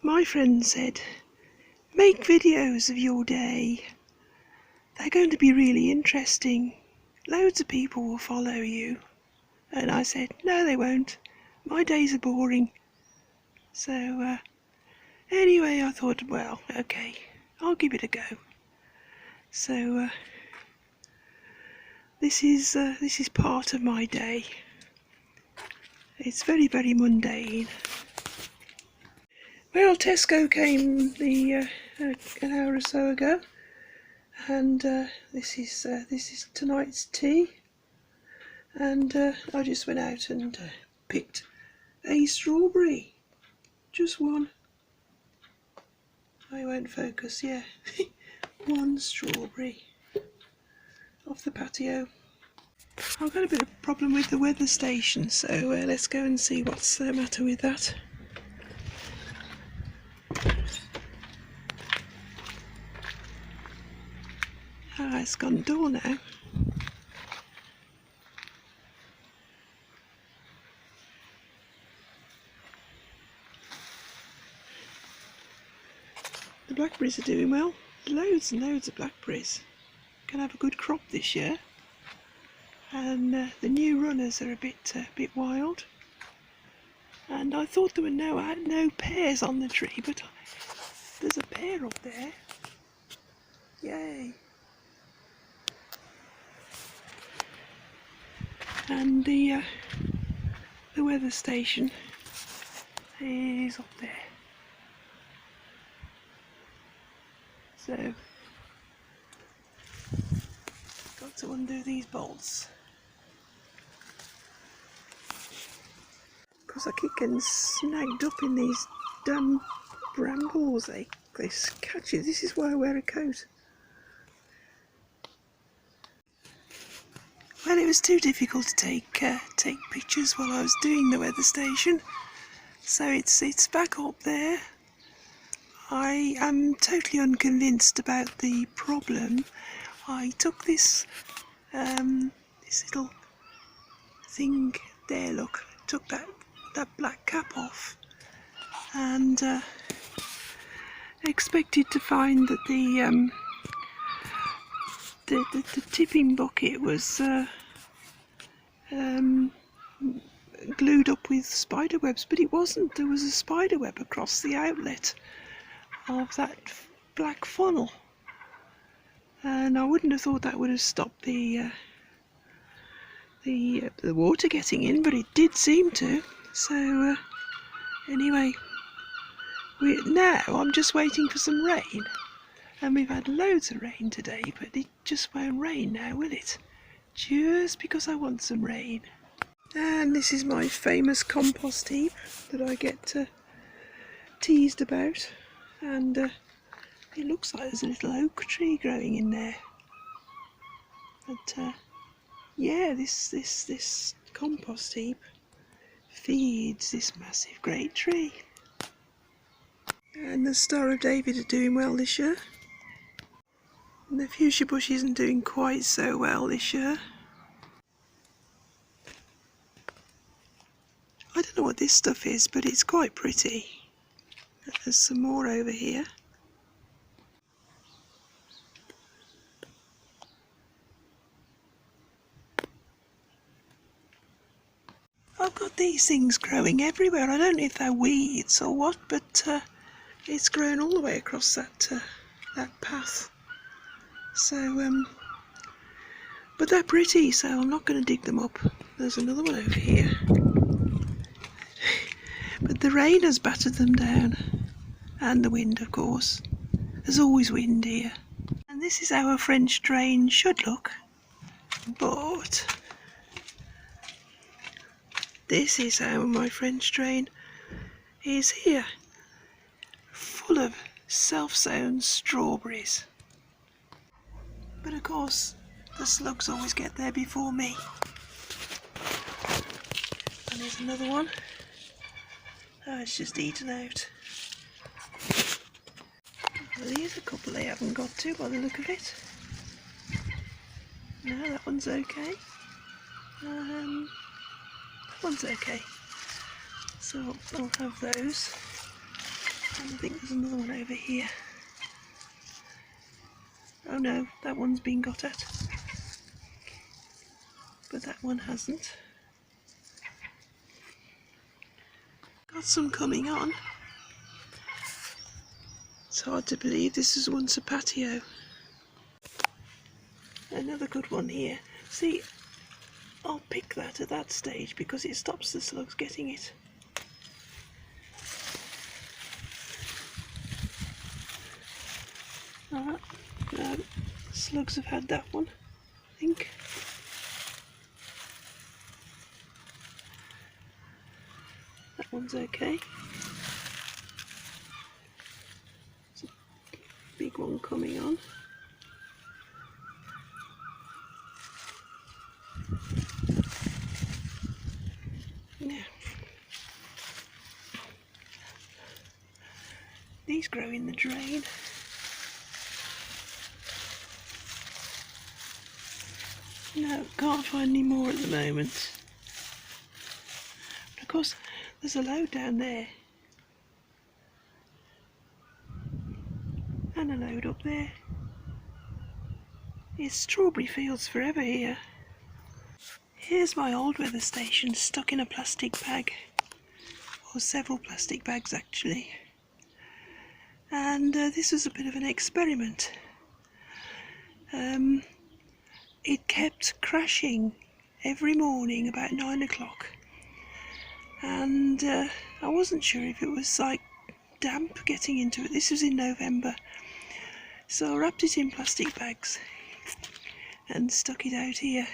my friend said, make videos of your day. They're going to be really interesting. Loads of people will follow you. And I said, no they won't. My days are boring. So anyway, I thought, well, okay, I'll give it a go. So this is part of my day. It's very, very mundane. Well, Tesco came an hour or so ago, and this is tonight's tea. And I just went out and picked a strawberry, just one. I won't focus, yeah. One strawberry off the patio. I've got a bit of a problem with the weather station, so let's go and see what's the matter with that. Ah, it's gone dull now. The blackberries are doing well. Loads and loads of blackberries. Can have a good crop this year. And the new runners are a bit wild. And I thought there were no pears on the tree, but there's a pear up there. Yay! And the weather station is up there. So, got to undo these bolts. Because I keep getting snagged up in these damn brambles. They catch you. This is why I wear a coat. Well, it was too difficult to take pictures while I was doing the weather station. So it's back up there. I am totally unconvinced about the problem. I took this little thing there, look, took that black cap off, and expected to find that the tipping bucket was glued up with spider webs, but it wasn't. There was a spider web across the outlet of that black funnel, and I wouldn't have thought that would have stopped the water getting in, but it did seem to. So anyway, now I'm just waiting for some rain, and we've had loads of rain today, but it just won't rain now, will it? Just because I want some rain. And this is my famous compost heap that I get teased about. And it looks like there's a little oak tree growing in there. But yeah, this compost heap feeds this massive great tree. And the Star of David are doing well this year. And the fuchsia bush isn't doing quite so well this year. I don't know what this stuff is, but it's quite pretty. There's some more over here. I've got these things growing everywhere. I don't know if they're weeds or what, but it's grown all the way across that path. So, but they're pretty, so I'm not going to dig them up. There's another one over here. But the rain has battered them down. And the wind, of course. There's always wind here. And this is how a French drain should look. But this is how my French drain is here. Full of self-sown strawberries. But of course, the slugs always get there before me. And here's another one. Oh, it's just eaten out. Well, here's a couple they haven't got to by the look of it. No, that one's okay. That one's okay. So I'll have those. And I think there's another one over here. Oh no, that one's been got at. But that one hasn't. Got some coming on. It's hard to believe this was once a patio. Another good one here. See, I'll pick that at that stage because it stops the slugs getting it. No, slugs have had that one, I think. That one's okay. There's a big one coming on. Yeah. These grow in the drain. No, can't find any more at the moment. But of course, there's a load down there. And a load up there. It's strawberry fields forever here. Here's my old weather station stuck in a plastic bag. Or several plastic bags actually. And this was a bit of an experiment. It kept crashing every morning about 9 o'clock. And I wasn't sure if it was like damp getting into it. This was in November. So I wrapped it in plastic bags and stuck it out here.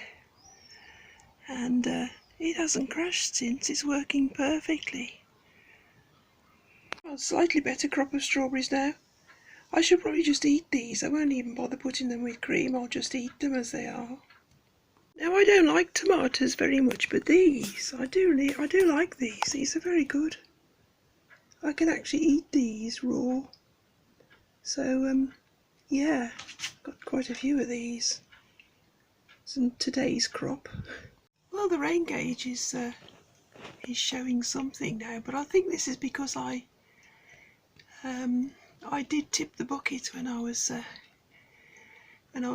And it hasn't crashed since. It's working perfectly. Well, slightly better crop of strawberries now. I should probably just eat these. I won't even bother putting them with cream. I'll just eat them as they are. Now, I don't like tomatoes very much, but these, I do like these. These are very good. I can actually eat these raw. So, yeah, got quite a few of these. Some today's crop. Well, the rain gauge is showing something now, but I think this is because I did tip the bucket when I was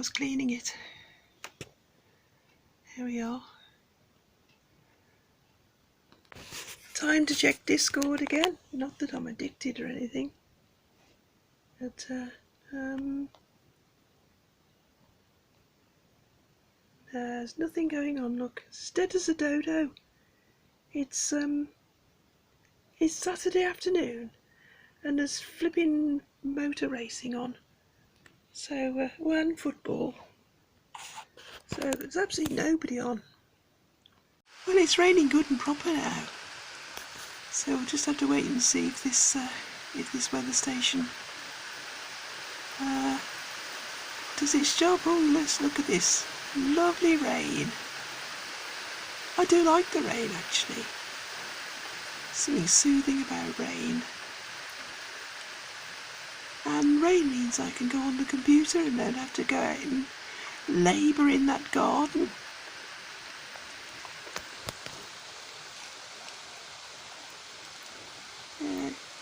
cleaning it. Here we are. Time to check Discord again. Not that I'm addicted or anything. But there's nothing going on. Look, as dead as a dodo. It's Saturday afternoon, and there's flipping motor racing on. So and football. So there's absolutely nobody on. Well, it's raining good and proper now. So we'll just have to wait and see if this weather station does its job. Oh, let's look at this lovely rain. I do like the rain actually. Something soothing about rain. And rain means I can go on the computer and don't have to go out and labour in that garden.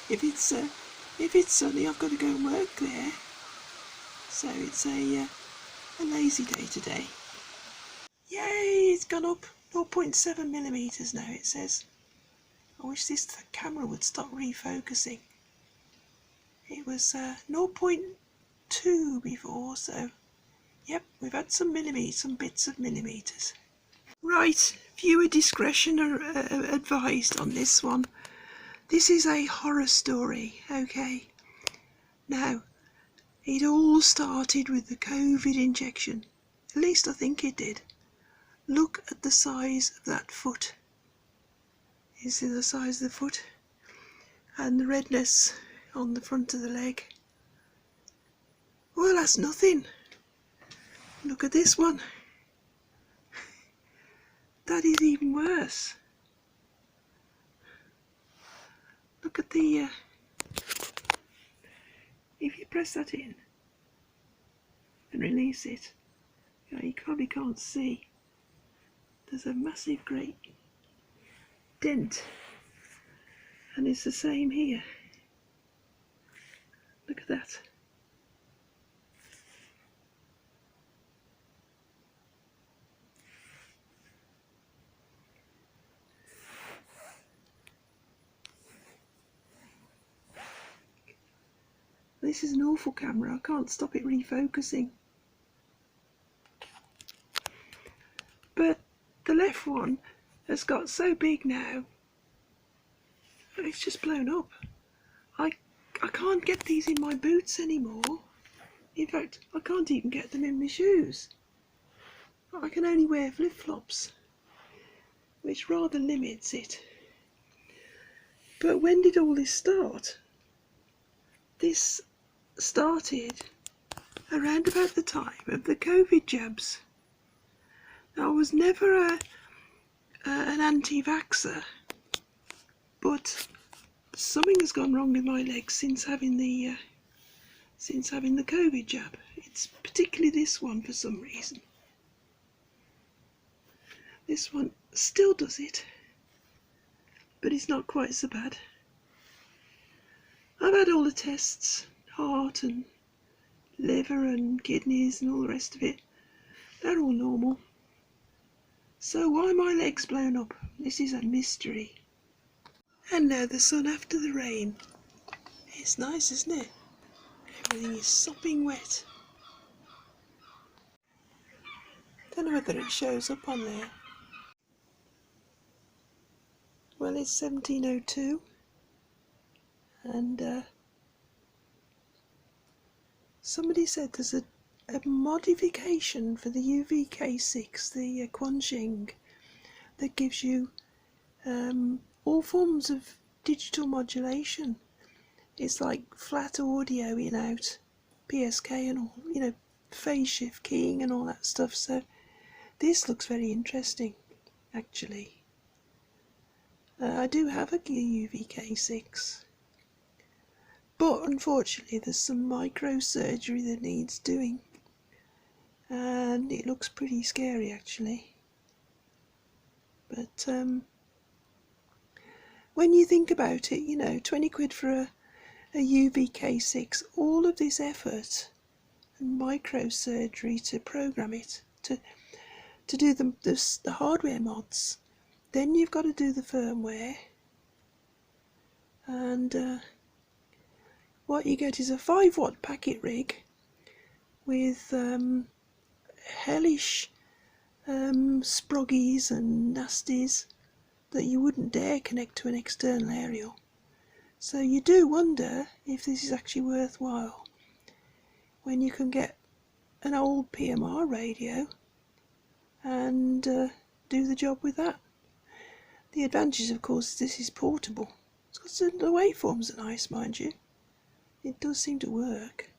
If it's sunny, I've got to go and work there. So it's a lazy day today. Yay! It's gone up 0.7 millimeters now. It says. I wish the camera would stop refocusing. It was 0.2 before, so yep, we've had some bits of millimeters. Right, viewer discretion are advised on this one. This is a horror story, okay? Now, it all started with the COVID injection. At least I think it did. Look at the size of that foot. You see the size of the foot? And the redness on the front of the leg. Well, that's nothing. Look at this one. That is even worse. Look at the, if you press that in and release it, you probably can't see. There's a massive great dent, and it's the same here. Look at that. This is an awful camera, I can't stop it refocusing. But the left one has got so big now, it's just blown up. I can't get these in my boots anymore. In fact, I can't even get them in my shoes. I can only wear flip-flops, which rather limits it. But when did all this start? This started around about the time of the COVID jabs. Now, I was never an anti-vaxxer, but something has gone wrong with my legs since having the COVID jab. It's particularly this one for some reason. This one still does it, but it's not quite so bad. I've had all the tests, heart and liver and kidneys and all the rest of it. They're all normal. So why are my legs blown up? This is a mystery. And now the sun after the rain. It's nice, isn't it? Everything is sopping wet. Don't know whether it shows up on there. Well, it's 1702, and somebody said there's a modification for the UVK6, the Quanxing, that gives you all forms of digital modulation. It's like flat audio in out, PSK and all, you know, phase shift keying and all that stuff. So this looks very interesting, actually. I do have a UVK6, but unfortunately there's some microsurgery that needs doing, and it looks pretty scary actually. But when you think about it, you know, 20 quid for a UVK6, all of this effort and microsurgery to program it, to do the hardware mods. Then you've got to do the firmware, and what you get is a 5-watt packet rig with hellish sproggies and nasties that you wouldn't dare connect to an external aerial. So you do wonder if this is actually worthwhile when you can get an old PMR radio and do the job with that. The advantage, of course, is this is portable. It's got certain waveforms are nice, mind you. It does seem to work.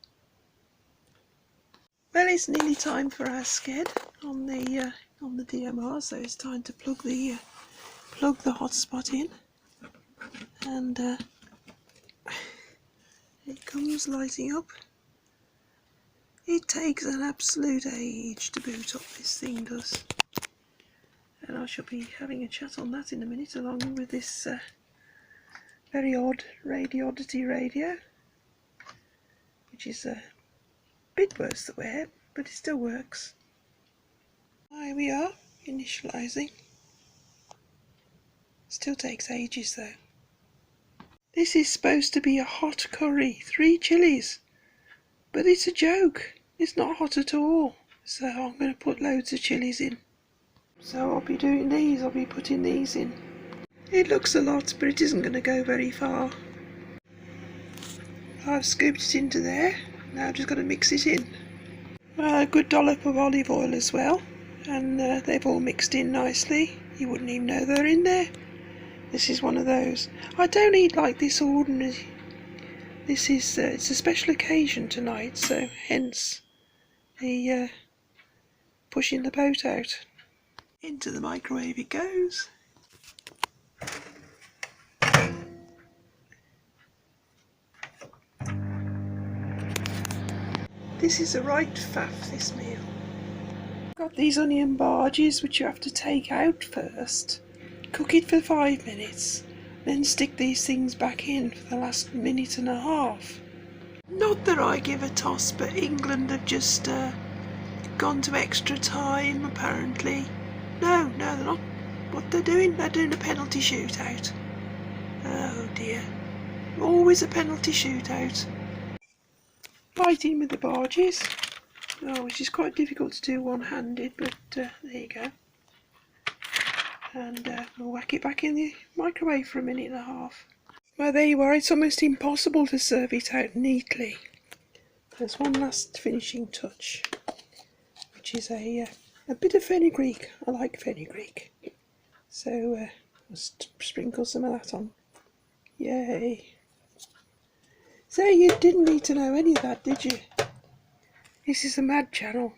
Well, it's nearly time for our sked on the DMR, so it's time to plug the hotspot in, and it comes lighting up. It takes an absolute age to boot up, this thing does. And I shall be having a chat on that in a minute, along with this very odd Radioddity radio, which is a bit worse to wear, but it still works. Here we are, initialising. Still takes ages though. This is supposed to be a hot curry, 3 chilies, but it's a joke. It's not hot at all. So I'm going to put loads of chilies in. So I'll be doing these, I'll be putting these in. It looks a lot, but it isn't going to go very far. I've scooped it into there, now I've just got to mix it in. A good dollop of olive oil as well, and they've all mixed in nicely. You wouldn't even know they're in there. This is one of those. I don't eat like this ordinary. This is, it's a special occasion tonight, so hence the pushing the boat out. Into the microwave it goes. This is a right faff, this meal. Got these onion barges which you have to take out first, cook it for 5 minutes, then stick these things back in for the last minute and a half. Not that I give a toss, but England have just gone to extra time, apparently. No, they're not. What they're doing a penalty shootout. Oh dear. Always a penalty shootout. Fighting with the barges. Oh, which is quite difficult to do one-handed, but there you go. And we'll whack it back in the microwave for a minute and a half. Well, there you are. It's almost impossible to serve it out neatly. There's one last finishing touch, which is a bit of fenugreek. I like fenugreek. So I'll sprinkle some of that on. Yay. So you didn't need to know any of that, did you? This is the Mad Channel.